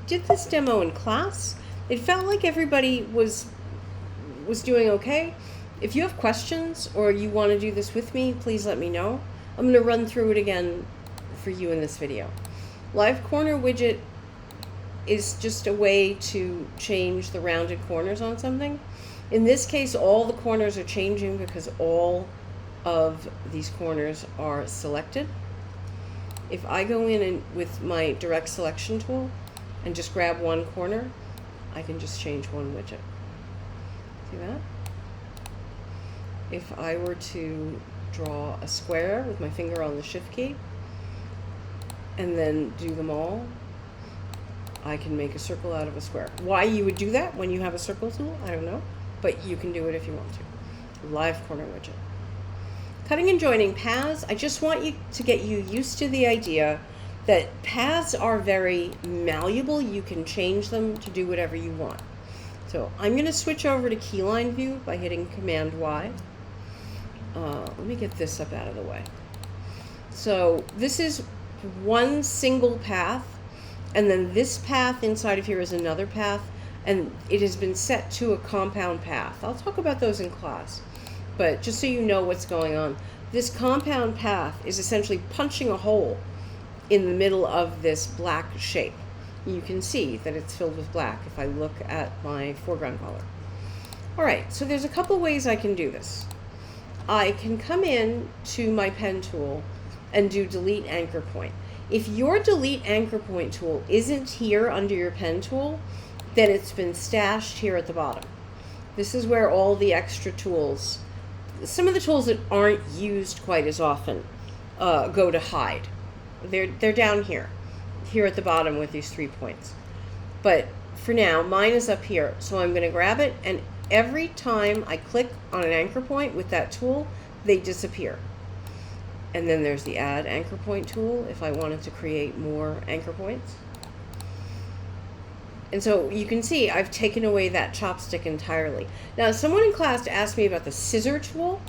did this demo in class. It felt like everybody was doing okay. If you have questions or you want to do this with me, please let me know. I'm going to run through it again for you in this video. Live corner widget is just a way to change the rounded corners on something. In this case, all the corners are changing because all of these corners are selected. If I go in and with my direct selection tool and just grab one corner, I can just change one widget. See that? If I were to draw a square with my finger on the shift key and then do them all, I can make a circle out of a square. Why you would do that when you have a circle tool, I don't know, but you can do it if you want to. Live corner widget. Cutting and joining paths, I just want you to get you used to the idea that paths are very malleable. You can change them to do whatever you want. So I'm going to switch over to keyline view by hitting Command Y. Let me get this up out of the way. So this is one single path, and then this path inside of here is another path, and it has been set to a compound path. I'll talk about those in class, but just so you know what's going on. This compound path is essentially punching a hole in the middle of this black shape. You can see that it's filled with black if I look at my foreground color. All right, so there's a couple ways I can do this. I can come in to my pen tool and do delete anchor point. If your delete anchor point tool isn't here under your pen tool, then it's been stashed here at the bottom. This is where all the extra tools, some of the tools that aren't used quite as often, go to hide. They're down here at the bottom with these 3 points. But for now, mine is up here, so I'm going to grab it, and every time I click on an anchor point with that tool, they disappear. And then there's the add anchor point tool if I wanted to create more anchor points. And so you can see I've taken away that chopstick entirely. Now, someone in class asked me about the scissor tool.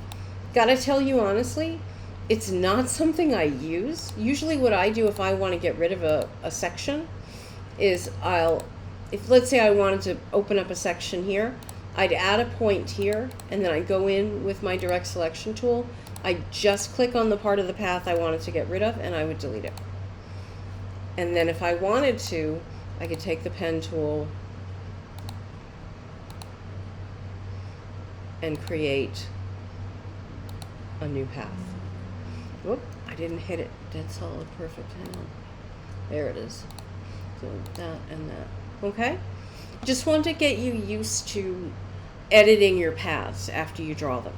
Gotta tell you honestly, it's not something I use. Usually what I do if I want to get rid of a section is if let's say I wanted to open up a section here, I'd add a point here, and then I go in with my direct selection tool. I just click on the part of the path I wanted to get rid of, and I would delete it. And then if I wanted to, I could take the pen tool and create a new path. Whoop, I didn't hit it. Dead solid, perfect. Hang on. There it is. So that and that. Okay? Just want to get you used to editing your paths after you draw them.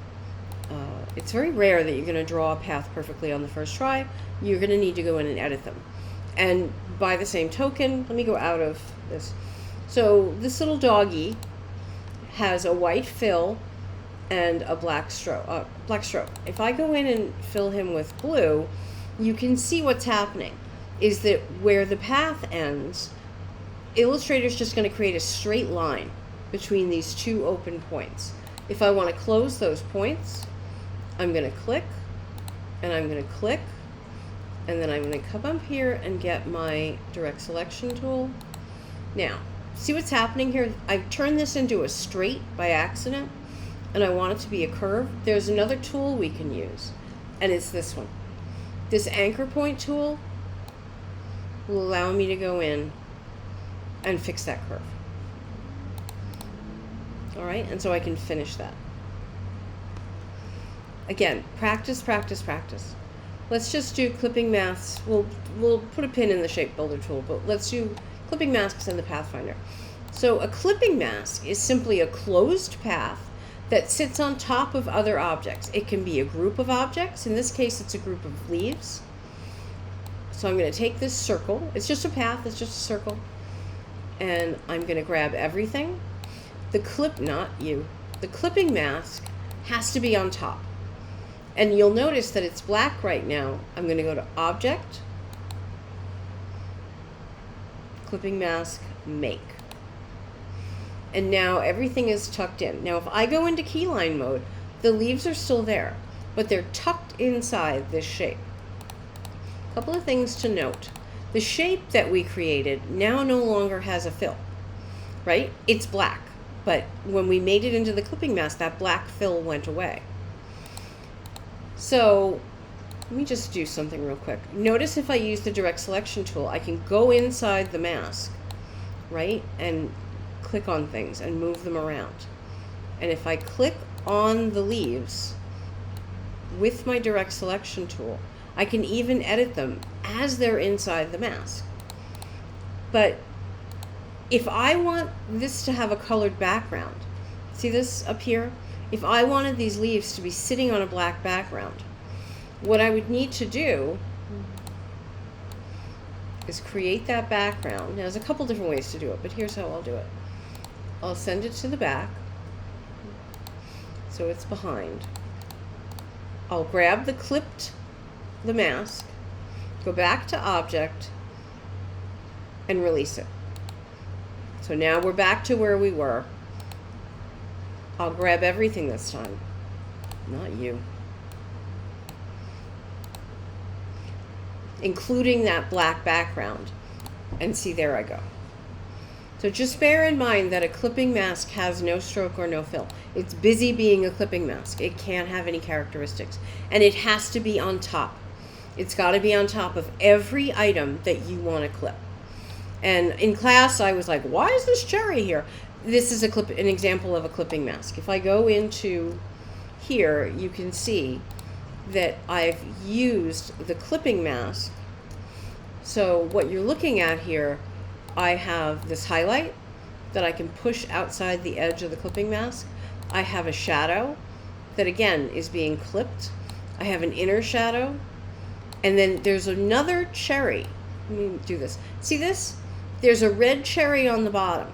It's very rare that you're going to draw a path perfectly on the first try. You're going to need to go in and edit them. And by the same token, let me go out of this. So this little doggy has a white fill and a black stroke. If I go in and fill him with blue, you can see what's happening is that where the path ends, Illustrator's just going to create a straight line between these two open points. If I want to close those points, I'm going to click, and I'm going to click, and then I'm going to come up here and get my direct selection tool. Now, see what's happening here? I've turned this into a straight by accident, and I want it to be a curve. There's another tool we can use, and it's this one. This anchor point tool will allow me to go in and fix that curve. All right, and so I can finish that. Again, practice, practice, practice. Let's just do clipping masks. We'll put a pin in the shape builder tool, but let's do clipping masks in the Pathfinder. So a clipping mask is simply a closed path that sits on top of other objects. It can be a group of objects. In this case, it's a group of leaves. So I'm going to take this circle. It's just a path. It's just a circle. And I'm going to grab everything. The clipping mask has to be on top. And you'll notice that it's black right now. I'm going to go to Object, Clipping Mask, Make. And now everything is tucked in. Now if I go into keyline mode, the leaves are still there, but they're tucked inside this shape. A couple of things to note. The shape that we created now no longer has a fill, right? It's black, but when we made it into the clipping mask, that black fill went away. So let me just do something real quick. Notice if I use the direct selection tool, I can go inside the mask, right? And click on things and move them around. And if I click on the leaves with my direct selection tool, I can even edit them as they're inside the mask. But if I want this to have a colored background, see this up here? If I wanted these leaves to be sitting on a black background, what I would need to do is create that background. Now, there's a couple different ways to do it, but here's how I'll do it. I'll send it to the back, so it's behind. I'll grab the mask, go back to Object, and release it. So now we're back to where we were. I'll grab everything this time, not you, including that black background, and see, there I go. So just bear in mind that a clipping mask has no stroke or no fill. It's busy being a clipping mask. It can't have any characteristics, and it has to be on top. It's got to be on top of every item that you want to clip. And in class, I was like, why is this cherry here? This is an example of a clipping mask. If I go into here, you can see that I've used the clipping mask. So what you're looking at here, I have this highlight that I can push outside the edge of the clipping mask. I have a shadow that, again, is being clipped. I have an inner shadow. And then there's another cherry. Let me do this. See this? There's a red cherry on the bottom.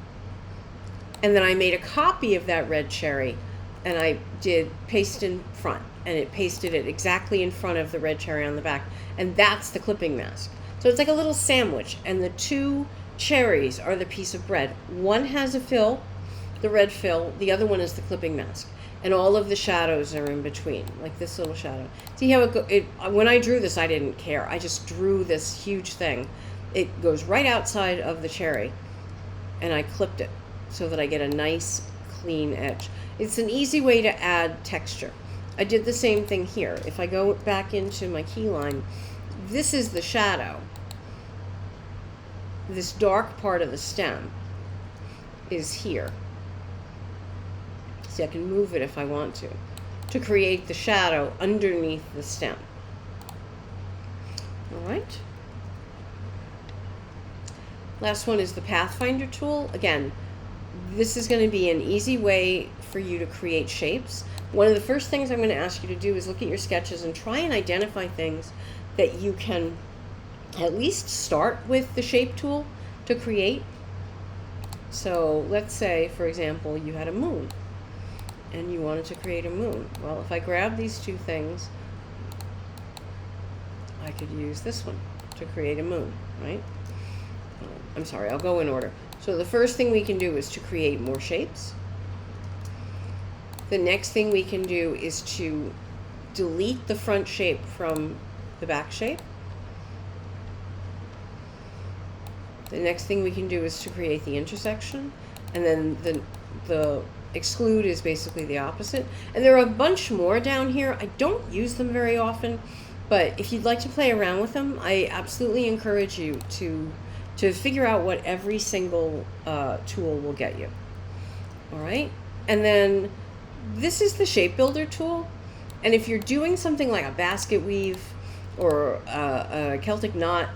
And then I made a copy of that red cherry, and I did paste in front, and it pasted it exactly in front of the red cherry on the back. And that's the clipping mask. So it's like a little sandwich, and the two cherries are the piece of bread. One has a fill, the red fill, the other one is the clipping mask. And all of the shadows are in between, like this little shadow. See how when I drew this, I didn't care. I just drew this huge thing. It goes right outside of the cherry, and I clipped it so that I get a nice clean edge. It's an easy way to add texture. I did the same thing here. If I go back into my key line, this is the shadow. This dark part of the stem is here. See, I can move it if I want to create the shadow underneath the stem. All right. Last one is the Pathfinder tool. Again, this is going to be an easy way for you to create shapes. One of the first things I'm going to ask you to do is look at your sketches and try and identify things that you can at least start with the shape tool to create. So let's say, for example, you had a moon and you wanted to create a moon. Well, if I grab these two things, I could use this one to create a moon, right? I'm sorry, I'll go in order. So the first thing we can do is to create more shapes. The next thing we can do is to delete the front shape from the back shape. The next thing we can do is to create the intersection, and then the exclude is basically the opposite. And there are a bunch more down here. I don't use them very often, but if you'd like to play around with them, I absolutely encourage you to figure out what every single tool will get you. All right, and then this is the shape builder tool, and if you're doing something like a basket weave or a Celtic knot,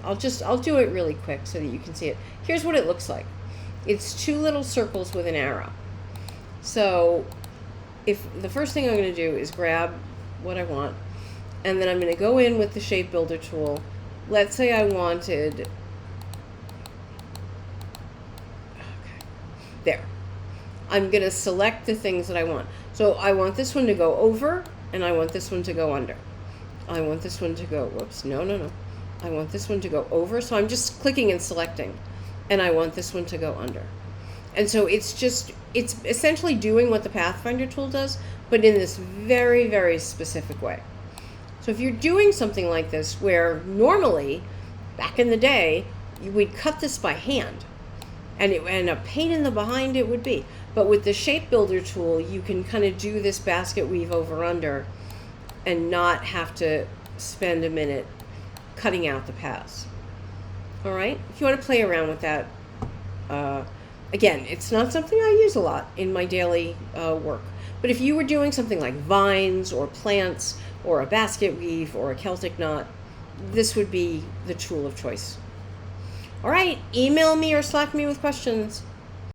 I'll do it really quick so that you can see it. Here's what it looks like. It's two little circles with an arrow. So if the first thing I'm going to do is grab what I want, and then I'm going to go in with the shape builder tool. Let's say I wanted, there. I'm going to select the things that I want. So I want this one to go over, and I want this one to go under. I want this one to go, whoops, no. I want this one to go over, so I'm just clicking and selecting. And I want this one to go under. And so it's essentially doing what the Pathfinder tool does, but in this very, very specific way. So if you're doing something like this, where normally back in the day, we'd cut this by hand, and a pain in the behind it would be. But with the shape builder tool, you can kind of do this basket weave over under and not have to spend a minute cutting out the paths. All right, if you want to play around with that, again, it's not something I use a lot in my daily work. But if you were doing something like vines or plants or a basket weave or a Celtic knot, this would be the tool of choice. All right, email me or Slack me with questions.